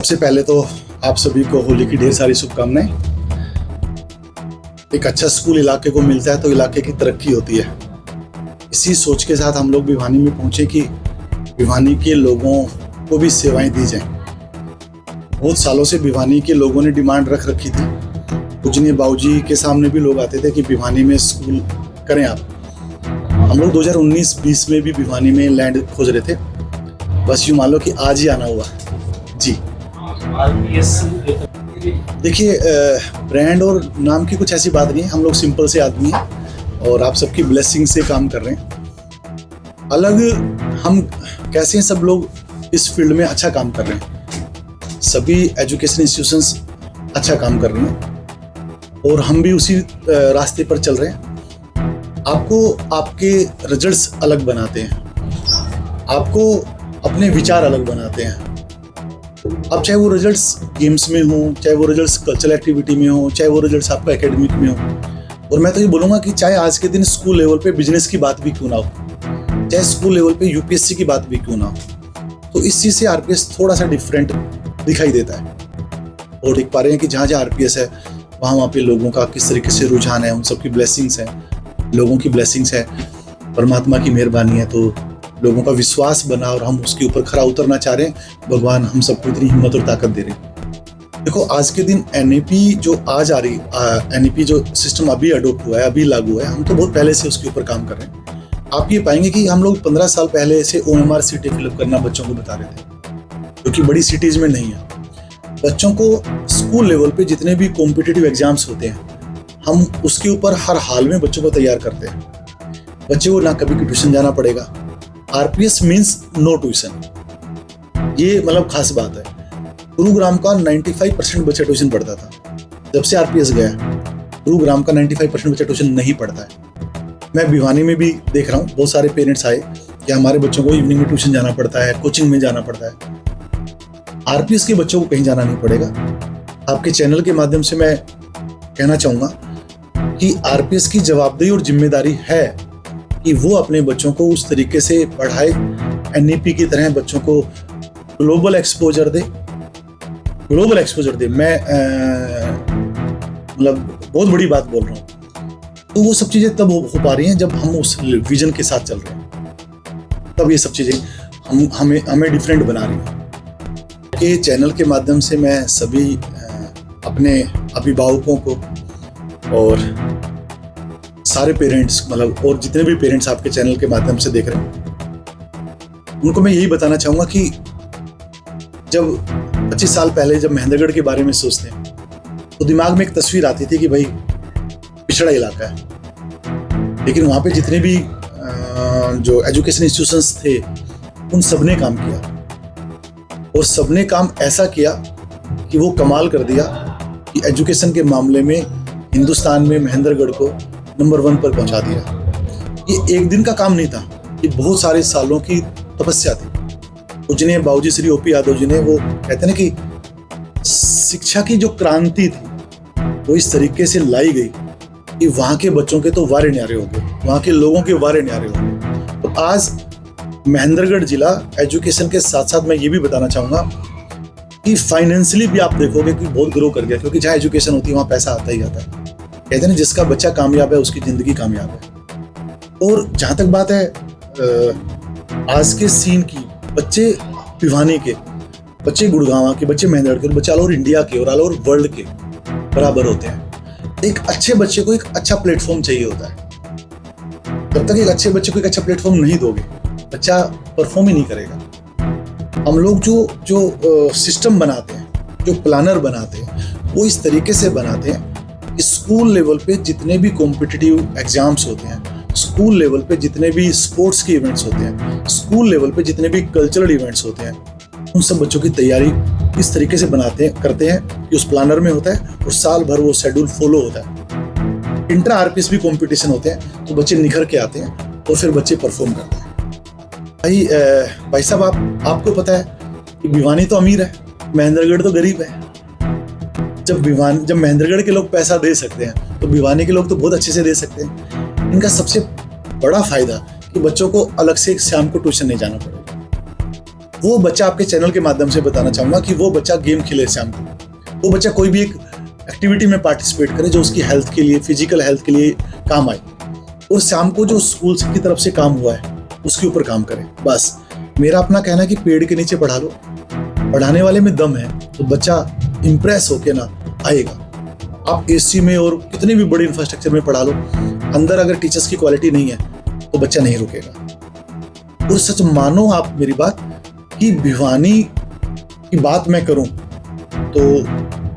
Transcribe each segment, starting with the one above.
सबसे पहले तो आप सभी को होली की ढेर सारी शुभकामनाएं। एक अच्छा स्कूल इलाके को मिलता है तो इलाके की तरक्की होती है। इसी सोच के साथ हम लोग भिवानी में पहुंचे कि भिवानी के लोगों को भी सेवाएं दी जाएं। बहुत सालों से भिवानी के लोगों ने डिमांड रख रखी थी। पूजनीय बाबूजी के सामने भी लोग आते थे कि भिवानी में स्कूल करें आप। हम लोग 2019-20 में भी भिवानी में लैंड खोज रहे थे, बस यूँ मान लो कि आज ही आना हुआ जी। देखिए, ब्रांड और नाम की कुछ ऐसी बात नहीं है। हम लोग सिंपल से आदमी हैं और आप सबकी ब्लेसिंग से काम कर रहे हैं। अलग हम कैसे हैं, सब लोग इस फील्ड में अच्छा काम कर रहे हैं। सभी एजुकेशन इंस्टीट्यूशंस अच्छा काम कर रही हैं और हम भी उसी रास्ते पर चल रहे हैं। आपको आपके रिजल्ट्स अलग बनाते हैं, आपको अपने विचार अलग बनाते हैं। अब चाहे वो रिजल्ट्स गेम्स में हो, चाहे वो रिजल्ट्स कल्चरल एक्टिविटी में हो, चाहे वो रिजल्ट्स आपका एकेडमिक में हो। और मैं तो ये बोलूँगा कि चाहे आज के दिन स्कूल लेवल पे बिजनेस की बात भी क्यों ना हो, चाहे स्कूल लेवल पे यूपीएससी की बात भी क्यों ना हो, तो इस चीज़ से आरपीएस थोड़ा सा डिफरेंट दिखाई देता है। और देख पा रहे हैं कि जहाँ जहाँ आरपीएस है वहाँ पे लोगों का किस तरीके से रुझान है। उन सबकी ब्लेसिंग्स है, लोगों की ब्लेसिंग्स है, परमात्मा की मेहरबानी है। तो लोगों का विश्वास बना और हम उसके ऊपर खरा उतरना चाह रहे हैं। भगवान हम सबको इतनी हिम्मत और ताकत दे रहे हैं। देखो, आज के दिन एनईपी जो आज आ रही, एनईपी जो सिस्टम अभी अडोप्ट हुआ है, अभी लागू है, हम तो बहुत पहले से उसके ऊपर काम कर रहे हैं। आप ये पाएंगे कि हम लोग 15 साल पहले से ओएमआर सीटें फिलअप करना बच्चों को बता रहे थे, जो कि बड़ी सिटीज में नहीं है। बच्चों को स्कूल लेवल पे जितने भी कॉम्पिटिटिव एग्जाम्स होते हैं, हम उसके ऊपर हर हाल में बच्चों को तैयार करते हैं। बच्चे को ना कभी ट्यूशन जाना पड़ेगा। आरपीएस मीन्स नो ट्यूशन, ये मतलब खास बात है। गुरुग्राम का 95% बच्चा ट्यूशन पढ़ता था। जब से आरपीएस गया, गुरुग्राम का 95% बच्चा ट्यूशन नहीं पढ़ता है। मैं भिवानी में भी देख रहा हूँ, बहुत सारे पेरेंट्स आए कि हमारे बच्चों को इवनिंग में ट्यूशन जाना पड़ता है, कोचिंग में जाना पड़ता है। आरपीएस के बच्चों को कहीं जाना नहीं पड़ेगा। आपके चैनल के माध्यम से मैं कहना चाहूँगा कि आरपीएस की जवाबदेही और जिम्मेदारी है कि वो अपने बच्चों को उस तरीके से पढ़ाए, एनईपी की तरह बच्चों को ग्लोबल एक्सपोजर दे। ग्लोबल एक्सपोजर दे, मैं मतलब बहुत बड़ी बात बोल रहा हूँ। तो वो सब चीज़ें तब हो पा रही हैं जब हम उस विजन के साथ चल रहे हैं। तब ये सब चीज़ें हमें डिफरेंट बना रही हैं। के चैनल के माध्यम से मैं सभी अपने अभिभावकों को और सारे पेरेंट्स, मतलब और जितने भी पेरेंट्स आपके चैनल के माध्यम से देख रहे हैं, उनको मैं यही बताना चाहूँगा कि जब 25 साल पहले जब महेंद्रगढ़ के बारे में सोचते हैं तो दिमाग में एक तस्वीर आती थी कि भाई पिछड़ा इलाका है। लेकिन वहाँ पे जितने भी जो एजुकेशन इंस्टीट्यूशंस थे, उन सब ने काम किया और सबने काम ऐसा किया कि वो कमाल कर दिया कि एजुकेशन के मामले में हिंदुस्तान में महेंद्रगढ़ को नंबर 1 पर पहुंचा दिया। ये एक दिन का काम नहीं था, ये बहुत सारे सालों की तपस्या थी। पूजनीय बाबूजी श्री ओपी यादव जी ने, वो कहते हैं कि शिक्षा की जो क्रांति थी वो इस तरीके से लाई गई कि वहाँ के बच्चों के तो वारे न्यारे हो गए, वहाँ के लोगों के वारे न्यारे हो गए। तो आज महेंद्रगढ़ जिला एजुकेशन के साथ साथ मैं ये भी बताना चाहूँगा कि फाइनेंशियली भी आप देखोगे कि बहुत ग्रो कर गया, क्योंकि जहाँ एजुकेशन होती है वहाँ पैसा आता ही आता है। कहते हैं जिसका बच्चा कामयाब है उसकी ज़िंदगी कामयाब है। और जहाँ तक बात है आज के सीन की, बच्चे भिवानी के, बच्चे गुड़गांव के, बच्चे महेंद्रगढ़ के, बच्चे ऑल ओवर इंडिया के और ऑल ओवर वर्ल्ड के बराबर होते हैं। एक अच्छे बच्चे को एक अच्छा प्लेटफॉर्म चाहिए होता है। जब तक एक अच्छे बच्चे को एक अच्छा प्लेटफॉर्म नहीं दोगे, बच्चा परफॉर्म ही नहीं करेगा। हम लोग जो सिस्टम बनाते हैं, जो प्लानर बनाते हैं, वो इस तरीके से बनाते हैं कि स्कूल लेवल पे जितने भी कॉम्पिटिटिव एग्जाम्स होते हैं, स्कूल लेवल पे जितने भी स्पोर्ट्स के इवेंट्स होते हैं, स्कूल लेवल पे जितने भी कल्चरल इवेंट्स होते हैं, उन सब बच्चों की तैयारी इस तरीके से करते हैं कि उस प्लानर में होता है और साल भर वो शेड्यूल फॉलो होता है। इंटर आरपीएस भी कॉम्पिटिशन होते हैं तो बच्चे निखर के आते हैं और फिर बच्चे परफॉर्म करते हैं। भाई साहब, आपको पता है कि भिवानी तो अमीर है, महेंद्रगढ़ तो गरीब है। जब महेंद्रगढ़ के लोग पैसा दे सकते हैं तो भिवानी के लोग तो बहुत अच्छे से दे सकते हैं। इनका सबसे बड़ा फायदा कि बच्चों को अलग से शाम को ट्यूशन नहीं जाना पड़ेगा। वो बच्चा आपके चैनल के माध्यम से बताना चाहूँगा कि वो बच्चा गेम खेले शाम को, वो बच्चा कोई भी एक एक्टिविटी में पार्टिसिपेट करे जो उसकी हेल्थ के लिए, फिजिकल हेल्थ के लिए काम आए, और शाम को जो स्कूल की तरफ से काम हुआ है उसके ऊपर काम करें। बस मेरा अपना कहना है कि पेड़ के नीचे पढ़ा लो, पढ़ाने वाले में दम है तो बच्चा इंप्रेस होके ना आएगा। आप एसी में और कितने भी बड़े इंफ्रास्ट्रक्चर में पढ़ा लो, अंदर अगर टीचर्स की क्वालिटी नहीं है तो बच्चा नहीं रुकेगा। और सच मानो आप मेरी बात कि भिवानी की बात मैं करूं तो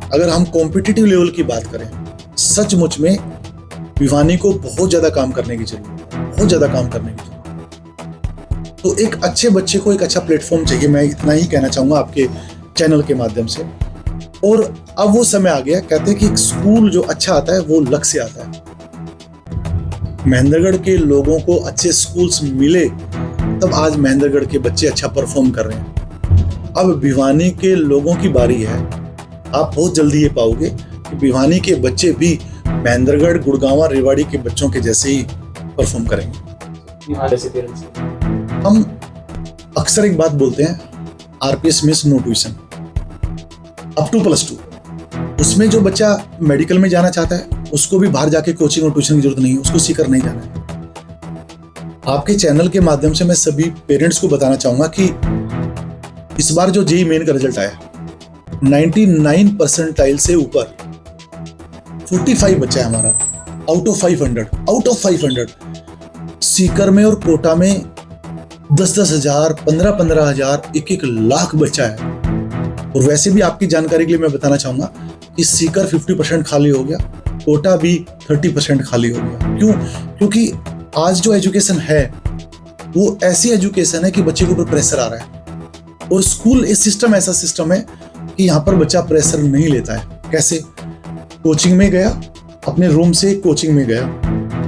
अगर हम कॉम्पिटिटिव लेवल की बात करें, सचमुच में भिवानी को बहुत ज़्यादा काम करने की जरूरत है, बहुत ज़्यादा काम करने की जरूरत है। तो एक अच्छे बच्चे को एक अच्छा प्लेटफॉर्म चाहिए, मैं इतना ही कहना चाहूँगा आपके चैनल के माध्यम से। और अब वो समय आ गया, कहते हैं कि एक स्कूल जो अच्छा आता है वो लक से आता है। महेंद्रगढ़ के लोगों को अच्छे स्कूल्स मिले तब आज महेंद्रगढ़ के बच्चे अच्छा परफॉर्म कर रहे हैं। अब भिवानी के लोगों की बारी है, आप बहुत जल्दी ये पाओगे कि भिवानी के बच्चे भी महेंद्रगढ़, गुड़गांव, रेवाड़ी के बच्चों के जैसे ही परफॉर्म करेंगे। हम अक्सर एक बात बोलते हैं, RPS means no tuition up to +2। उसमें जो बच्चा मेडिकल में जाना चाहता है उसको भी बाहर जाके कोचिंग और ट्यूशन की जरूरत नहीं है, उसको सीकर नहीं जाना है। आपके चैनल के माध्यम से मैं सभी पेरेंट्स को बताना चाहूंगा कि इस बार जो जेईई मेन का रिजल्ट आया 99 परसेंटाइल से ऊपर 45 बच्चा है हमारा आउट ऑफ 500 सीकर में और कोटा में 10-10 हजार, 15-15 हजार, 1-1 लाख बच्चा है। और वैसे भी आपकी जानकारी के लिए मैं बताना चाहूंगा कि सीकर 50% खाली हो गया, कोटा भी 30% खाली हो गया। क्यों? क्योंकि आज जो एजुकेशन है वो ऐसी एजुकेशन है कि बच्चे के ऊपर प्रेशर आ रहा है, और स्कूल इस सिस्टम ऐसा सिस्टम है कि यहाँ पर बच्चा प्रेशर नहीं लेता है। कैसे? कोचिंग में गया, अपने रूम से कोचिंग में गया,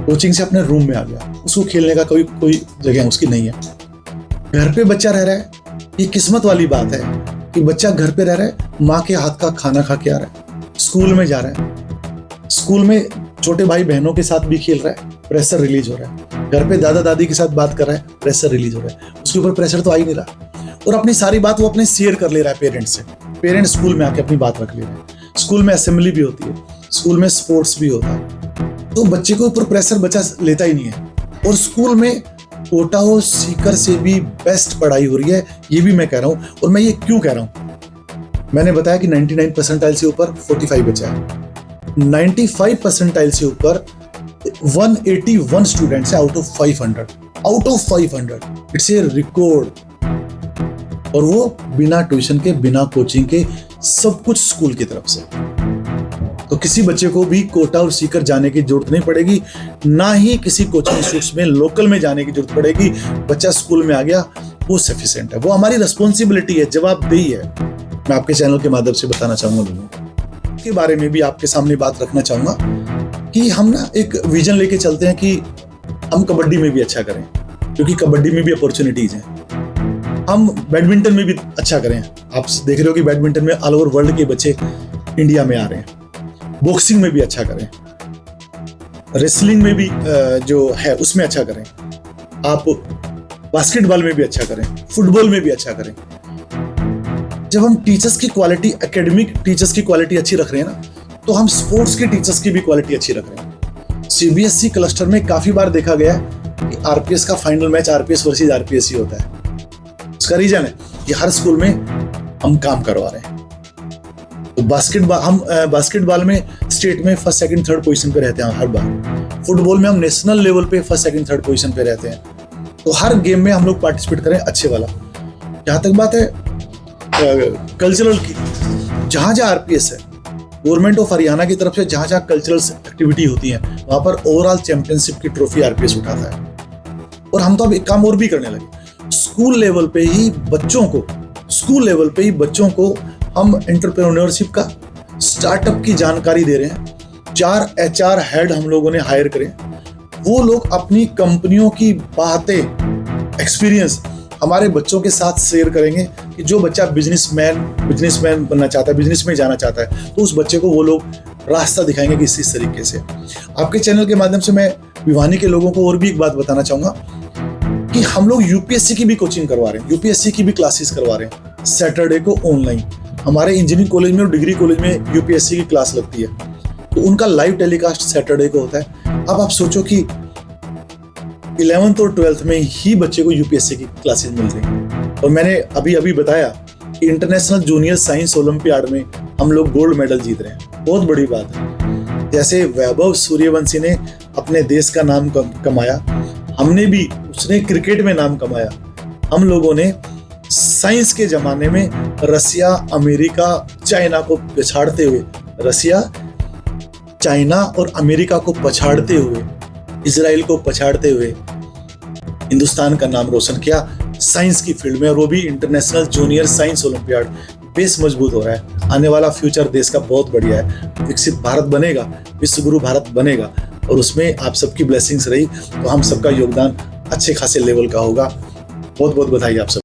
कोचिंग से अपने रूम में आ गया, उसको खेलने का कोई जगह उसकी नहीं है। घर पे बच्चा रह रहा है, ये किस्मत वाली बात है कि बच्चा घर पे रह रहा है, माँ के हाथ का खाना खा के आ रहा है, स्कूल में जा रहा है, स्कूल में छोटे भाई बहनों के साथ भी खेल रहा है, प्रेशर रिलीज हो रहा है, घर पे दादा दादी के साथ बात कर रहा है, प्रेशर रिलीज हो रहा है, उसके ऊपर प्रेशर तो आ ही नहीं रहा। और अपनी सारी बात वो अपने शेयर कर ले रहा है पेरेंट्स से, पेरेंट्स स्कूल में आके अपनी बात रख ले रहे हैं, स्कूल में असेंबली भी होती है, स्कूल में स्पोर्ट्स भी होता है, तो बच्चे को ऊपर प्रेशर बच्चा लेता ही नहीं है। और स्कूल में कोटा और सीकर से भी बेस्ट पढ़ाई हो रही है, ये भी मैं कह रहा हूँ। और मैं ये क्यों कह रहा हूँ, मैंने बताया कि 99 परसेंटाइल से ऊपर 45 बच्चा है, 95 परसेंटाइल से ऊपर 181 स्टूडेंट्स है out of 500। It's a record, और वो बिना ट्यूशन के, बिना कोचिंग के, सब कुछ स्कूल की तरफ से। तो किसी बच्चे को भी कोटा और सीकर जाने की जरूरत नहीं पड़ेगी, ना ही किसी कोचिंग इंस्टीट्यूट्स में लोकल में जाने की जरूरत पड़ेगी। बच्चा स्कूल में आ गया वो सफिशिएंट है, वो हमारी रिस्पॉन्सिबिलिटी है, जवाबदेही है। मैं आपके चैनल के माध्यम से बताना चाहूंगा लोगों को के बारे में भी आपके सामने बात रखना चाहूंगा कि हम ना एक विजन लेके चलते हैं कि हम कबड्डी में भी अच्छा करें, क्योंकि कबड्डी में भी अपॉर्चुनिटीज हैं। हम बैडमिंटन में भी अच्छा करें, आप देख रहे हो कि बैडमिंटन में ऑल ओवर वर्ल्ड के बच्चे इंडिया में आ रहे हैं। बॉक्सिंग में भी अच्छा करें, रेसलिंग में भी जो है उसमें अच्छा करें, आप बास्केटबॉल में भी अच्छा करें, फुटबॉल में भी अच्छा करें। जब हम टीचर्स की क्वालिटी, एकेडमिक टीचर्स की क्वालिटी अच्छी रख रहे हैं ना, तो हम स्पोर्ट्स के टीचर्स की भी क्वालिटी अच्छी रख रहे हैं। सीबीएसई क्लस्टर में काफी बार देखा गया कि आरपीएस का final match RPS versus RPS ही होता है। उसका रीजन है कि हर स्कूल में हम काम करवा रहे हैं। तो बास्केटबॉल में स्टेट में 1st, 2nd, 3rd पोजीशन पे रहते हैं हर बार। फुटबॉल में हम नेशनल लेवल पे 1st, 2nd, 3rd पोजीशन पे रहते हैं। तो हर गेम में हम लोग पार्टिसिपेट करें अच्छे वाला। जहाँ तक बात है कल्चरल की, जहाँ जहाँ आरपीएस है, गवर्नमेंट ऑफ हरियाणा की तरफ से जहाँ जहाँ कल्चरल एक्टिविटी होती है वहाँ पर ओवरऑल चैंपियनशिप की ट्रॉफी आरपीएस उठाता है। और हम तो अब एक काम और भी करने लगे, स्कूल लेवल पे ही बच्चों को हम एंटरप्रेन्योरशिप का, स्टार्टअप की जानकारी दे रहे हैं। 4 HR हेड हम लोगों ने हायर करे, वो लोग अपनी कंपनियों की बातें, एक्सपीरियंस हमारे बच्चों के साथ शेयर करेंगे कि जो बच्चा बिजनेसमैन बनना चाहता है, बिजनेस में जाना चाहता है, तो उस बच्चे को वो लोग रास्ता दिखाएंगे कि इस तरीके से। आपके चैनल के माध्यम से मैं भिवानी के लोगों को और भी एक बात बताना चाहूँगा कि हम लोग यूपीएससी की भी कोचिंग करवा रहे हैं, यूपीएससी की भी क्लासेस करवा रहे हैं सैटरडे को ऑनलाइन। हमारे इंजीनियरिंग कॉलेज में और डिग्री कॉलेज में यूपीएससी की क्लास लगती है, तो उनका लाइव टेलीकास्ट सैटरडे को होता है। अब आप सोचो कि 11th और 12th में ही बच्चे को यूपीएससी की क्लासेस मिल रही हैं। और मैंने अभी बताया कि इंटरनेशनल जूनियर साइंस ओलंपियाड में हम लोग गोल्ड मेडल जीत रहे हैं, बहुत बड़ी बात है। जैसे वैभव सूर्यवंशी ने अपने देश का नाम कमाया, हमने भी, उसने क्रिकेट में नाम कमाया। हम लोगों ने साइंस के जमाने में रसिया, अमेरिका, चाइना को पछाड़ते हुए, रसिया, चाइना और अमेरिका को पछाड़ते हुए, इजराइल को पछाड़ते हुए हिंदुस्तान का नाम रोशन किया साइंस की फील्ड में, और वो भी international junior science olympiad. Base मजबूत हो रहा है, आने वाला फ्यूचर देश का बहुत बढ़िया है, विकसित भारत बनेगा, विश्व गुरु भारत बनेगा, और उसमें आप सबकी ब्लेसिंग्स रही तो हम सबका योगदान अच्छे खासे लेवल का होगा। बहुत बहुत बधाई आप सब।